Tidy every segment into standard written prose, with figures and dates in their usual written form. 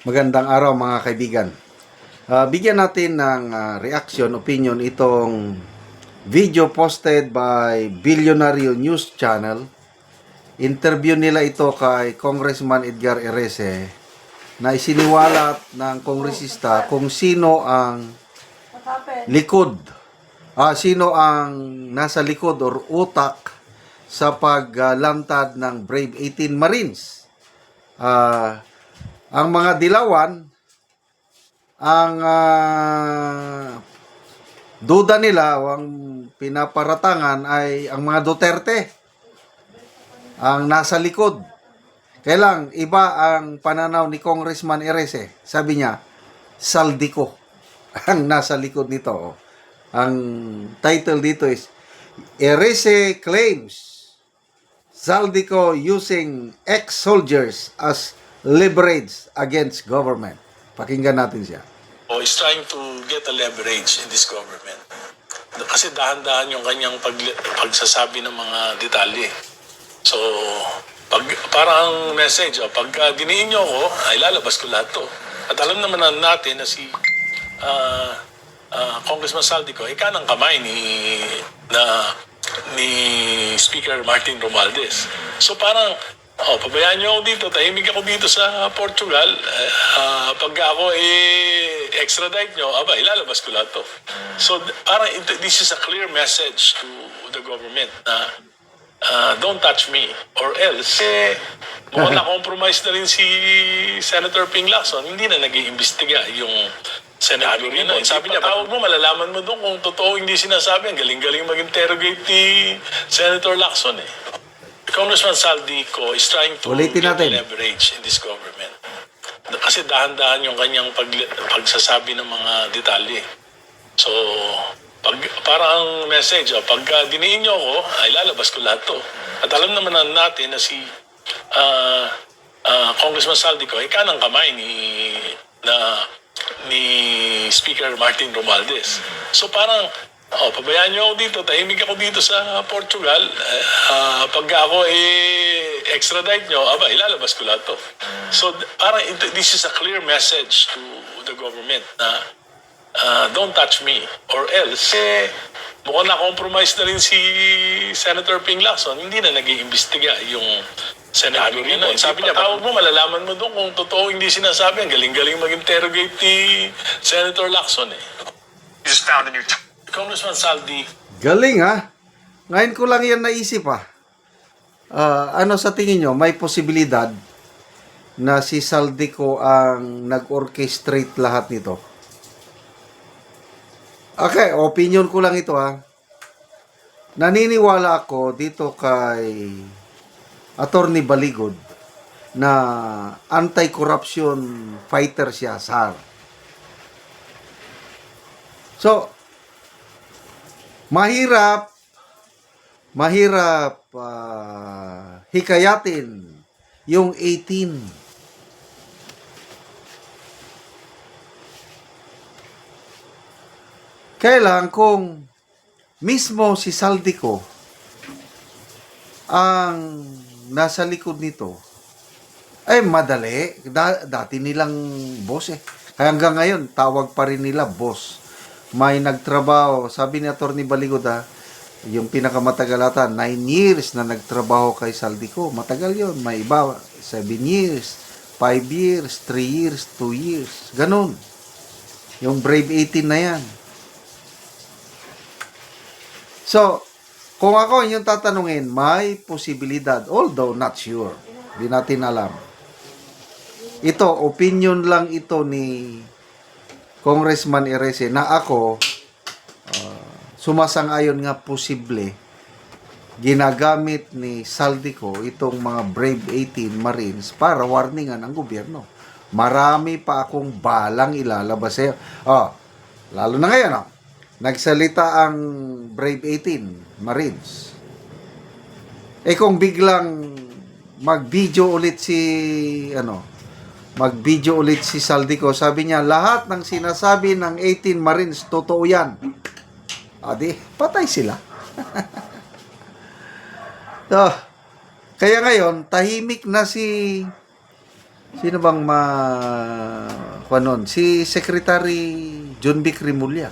Magandang araw mga kaibigan. Bigyan natin ng reaction, opinion itong video posted by Billionario News Channel. Interview nila ito kay Congressman Edgar Erese na isiniwalat ng kongresista kung sino ang likod, sino ang nasa likod or utak sa paglantad ng Brave 18 Marines. Ang mga dilawan, ang duda nila, ang pinaparatangan ay ang mga Duterte, ang nasa likod. Kailang iba ang pananaw ni Congressman Erese. Sabi niya, Saldico ang nasa likod nito. Ang title dito is, Erese claims Saldico using ex-soldiers as leverage against government. Pakinggan natin siya. Is trying to get a leverage in this government. Kasi dahan-dahan yung kanyang pagsasabi ng mga detalye. So, parang message, pag diniin nyo ako, ay lalabas ko lahat to. At alam naman natin na si Congressman Saldico ay kanang kamay ni Speaker Martin Romualdez. So parang, pabayaan nyo ako dito, tahimik ako dito sa Portugal, pag ako extradite nyo, ilalabas ko lahat to. So parang this is a clear message to the government na don't touch me or else mukhang na-compromise na rin si Senator Ping Lacson, hindi na nag-iimbestiga yung Senator Rino. Sabi niya, tawag mo, malalaman mo doon kung totoo hindi sinasabi. Ang galing-galing mag-interrogate ni Senator Lacson Congressman Saldico is trying to get leverage in this government. Kasi dahan-dahan yung kanyang pagsasabi ng mga detalye. So, parang message, pag diniin nyo ako, ay lalabas ko lahat to. At alam naman natin na si Congressman Saldico ay kanang kamay ni Speaker Martin Romualdez. So parang, pabayaan nyo ako dito, tahimik ako dito sa Portugal, pag ako extradite nyo, ilalabas ko lahat to. So parang this is a clear message to the government na don't touch me or else mukhang na-compromise na rin si Senator Ping Lacson, hindi na nag-iimbestiga yung Senator Rino. Sabi niya, tawag mo, malalaman mo doon kung totoo hindi sinasabi. Ang galing-galing mag-interrogate ni Senator Lacson Just found a new Congressman Saldi. Galing Ngayon ko lang yan naisip ano sa tingin nyo, may posibilidad na si Saldico ang nag-orchestrate lahat nito? Okay, opinion ko lang ito Naniniwala ako dito kay Attorney Baligod na anti-corruption fighter siya, SAR. So, mahirap hikayatin yung 18. Kailan kung mismo si Saldico ang nasa likod nito, ay madali. Dati nilang boss Kaya hanggang ngayon, tawag pa rin nila boss. May nagtrabaho, sabi ni Atty. Baligod yung pinakamatagal 9 years na nagtrabaho kay Saldico. Matagal yon. May iba, 7 years, 5 years, 3 years, 2 years. Ganun. Yung Brave 18 na yan. So, kung ako yung tatanungin, may posibilidad, although not sure, di natin alam. Ito, opinion lang ito ni Congressman Erese na ako, sumasang-ayon nga posible, ginagamit ni Saldico itong mga Brave 18 Marines para warningan ang gobyerno. Marami pa akong balang ilalabas sa'yo. Lalo na ngayon, nagsalita ang Brave 18 Marines. Kung biglang mag-video ulit si Saldico, sabi niya, lahat ng sinasabi ng 18 Marines, totoo yan. Di, patay sila. So, kaya ngayon, tahimik na si Sino bang kuanon? Si Secretary John Vic Rimulya.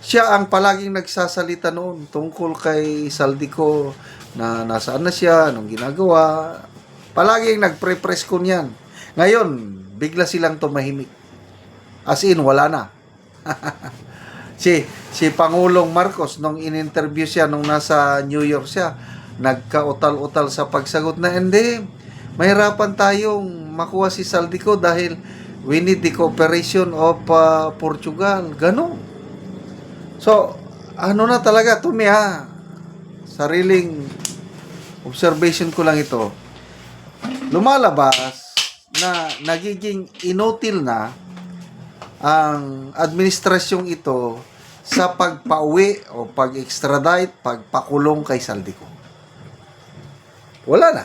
Siya ang palaging nagsasalita noon tungkol kay Saldico na nasaan na siya, anong ginagawa. Palaging nagpre-press ko niyan. Ngayon, bigla silang tumahimik. As in, wala na. si Pangulong Marcos, nung in-interview siya, nung nasa New York siya, nagkautal-utal sa pagsagot na, hindi, mahirapan tayong makuha si Saldico dahil we need the cooperation of Portugal. Ganon. So, ano na talaga, sariling observation ko lang ito, lumalabas na nagiging inutil na ang administrasyong ito sa pagpauwi o pag-extradite, pagpakulong kay Saldico. Wala na.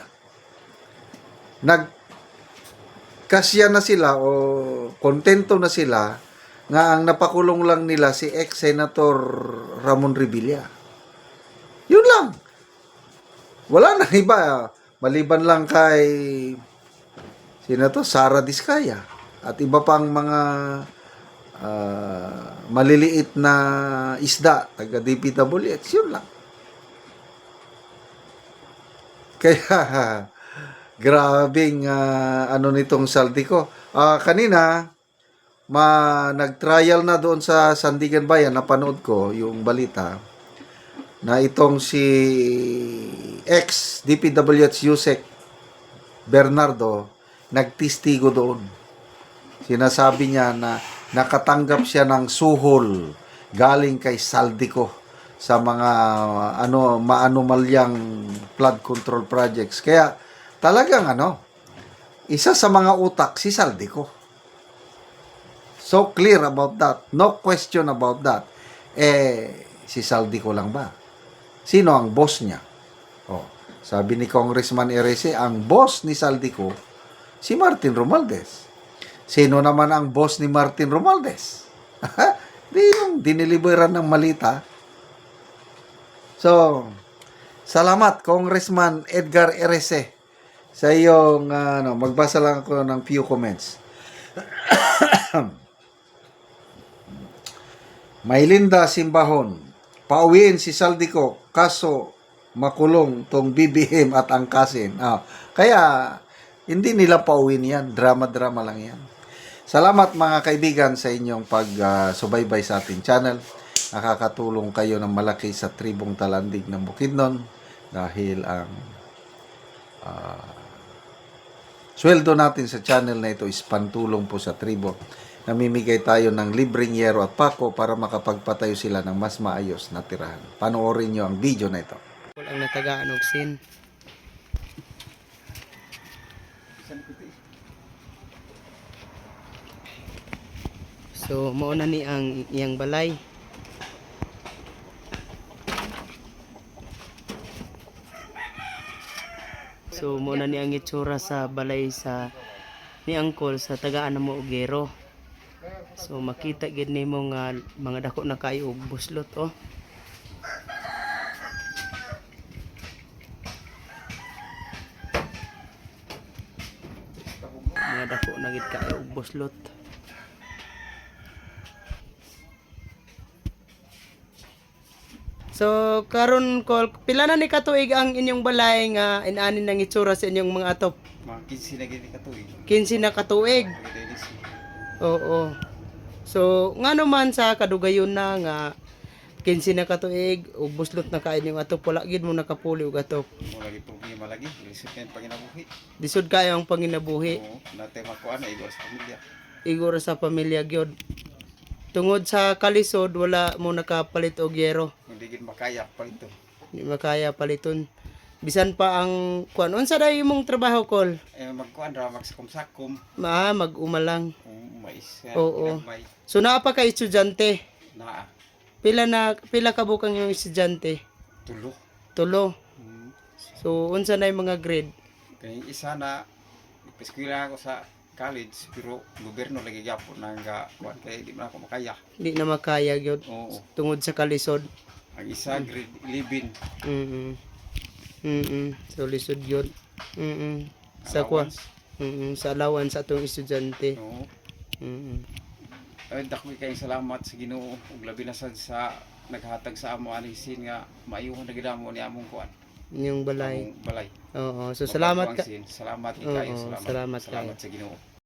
Nagkasya na sila o kontento na sila nga ang napakulong lang nila si ex-senator Ramon Revilla. Yun lang. Wala na iba. Maliban lang kay Sara Diskaya at iba pang mga maliliit na isda, taga DPWH. Yun lang. Kaya, grabing nitong Saldico. Kanina, nag-trial na doon sa Sandigan Bayan, napanood ko yung balita na itong si ex-DPWH Yusek Bernardo nagtistigo doon. Sinasabi niya na nakatanggap siya ng suhol galing kay Saldico sa mga maanumalyang flood control projects. Kaya talagang isa sa mga utak si Saldico. So clear about that. No question about that. Si Saldico lang ba? Sino ang boss niya? Sabi ni Congressman Erese, ang boss ni Saldico, si Martin Romualdez. Sino naman ang boss ni Martin Romualdez? Di yung diniliberan ng malita. So, salamat Congressman Edgar Erese sa iyong, magbasa lang ako ng few comments. Maylinda Simbahon, pauwiin si Saldico, kaso makulong tong BBM at angkasin. Kaya, hindi nila pauwiin yan. Drama-drama lang yan. Salamat mga kaibigan sa inyong pag-subaybay sa ating channel. Nakakatulong kayo ng malaki sa tribong Talandig ng Bukidnon dahil ang sweldo natin sa channel na ito is pantulong po sa tribo. Namimigay tayo ng libreng yero at pako para makapagpatayo sila ng mas maayos na tirahan. Panoorin nyo ang video na ito. Ang natagaan og sin. So mao na ni ang iyang balay. So mao na ni ang itsura sa balay sa ni Angkol sa tagaan na mo Ugero. So makita gid nimo nga mga dako na kayo og buslot Mga dako na gid kayo og buslot. So karon Kol, pila na ni katuig ang inyong balay nga inanin nang itsura sa inyong mga atop? Mga 15 na gini katuig. 15 na katuig. Oo. So, nga naman sa kadugayon na nga 15 na katuig ug buslot na kain yung atop, wala gid mo nakapuli og atop. Mo lagi problema lagi, lisod kay panginabuhi. Lisod kayo ang panginabuhi. Oo, natay makuan ay sa pamilya. Igor sa pamilya gyud. Tungod sa kalisod wala mo nakapalit og yero. Hindi gid makaya pa ito. Di makaya paliton. Bisan pa ang kuan unsa day imong trabaho Kol? Magkuan ra magsakom-sakom. Mag-umalang. Mais. Oo. So naa pa ka estudyante? Naa. Pila ka bukang yung estudyante? Tulo. Tulo. So unsa na yung mga grade? Kay isa na eskwela ako sa college pero gobyerno lagi gyapon nga kuan kay di man ako makaya. Di na makaya gyud. Oo. Tungod sa kalisod. Ang isa grade 11. So lisod gyud. Sa kwa. allowance. Sa allowance sa atong estudyante. No. Mm. Ay dako kay salamat sa Ginoo ug labi na sad sa naghatag sa amo alisin nga maayuhan na gid mo ni among kuan. Yung balay. Among balay. Oo. So salamat ka. Salamat Oo, kayo. salamat Salamat kayo. sa Ginoo.